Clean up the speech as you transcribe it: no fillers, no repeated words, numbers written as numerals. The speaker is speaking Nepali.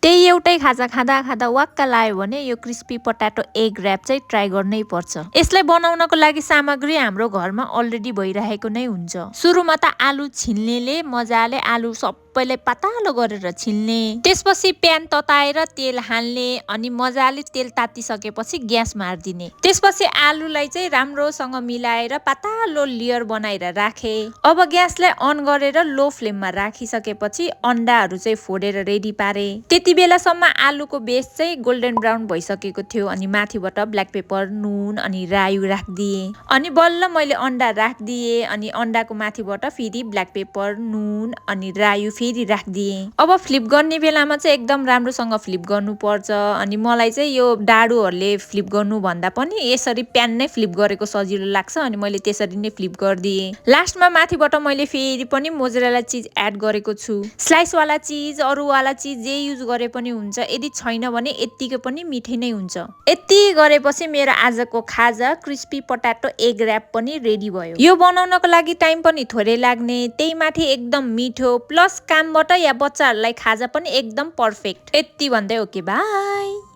त्यही एउटै खाजा खाँदा खाँदा वाक्क लाग्यो भने यो क्रिस्पी पटाटो एग र्याप चाहिँ ट्राई गर्नै पर्छ। यसलाई बनाउनको लागि सामग्री हाम्रो घरमा अलरेडी भइरहेको नै हुन्छ। सुरुमा त आलु छिल्नेले मजाले आलु सबैलाई पातलो गरेर छिल्ने, त्यसपछि प्यान तताएर तेल हाल्ने अनि मजाले तेल तातिसकेपछि ग्यास मारिदिने। त्यसपछि आलुलाई चाहिँ राम्रोसँग मिलाएर पातलो लेयर बनाएर राखे। अब ग्यासलाई अन गरेर लो फ्लेममा राखिसकेपछि अन्डाहरू चाहिँ फोडेर रेडी पारे। त्यति बेलासम्म आलुको बेस चाहिँ गोल्डन ब्राउन भइसकेको थियो अनि माथिबाट ब्ल्याक पेपर, नुन अनि रायो राखिदिए। अनि बल्ल मैले अन्डा राखिदिए अनि अन्डाको माथिबाट फेरि ब्ल्याक पेपर, नुन अनि रायो फेरि राखिदिए। अब फ्लिप गर्ने बेलामा चाहिँ एकदम राम्रोसँग फ्लिप गर्नुपर्छ। अनि मलाई चाहिँ यो डाडुहरूले फ्लिप गर्नु भन्दा पनि यसरी प्यान नै फ्लिप गरेको सजिलो लाग्छ अनि मैले त्यसरी नै फ्लिप गरिदिएँ। लास्टमा माथिबाट मैले फेरि पनि मोजरेला चिज एड गरेको छु। स्लाइसवाला चिज, अरूवाला चिज जे युज गरे पनि हुन्छ। यदि छैन भने यत्तिकै पनि मिठै नै हुन्छ। यति गरेपछि मेरो आजको खाजा क्रिस्पी पटाटो एग र्याप पनि रेडी भयो। यो बनाउनको लागि टाइम पनि थोरै लाग्ने, त्यही माथि एकदम मिठो प्लस कामबाट या बच्चाहरूलाई खाजा पनि एकदम पर्फेक्ट। यति भन्दै ओके बाई।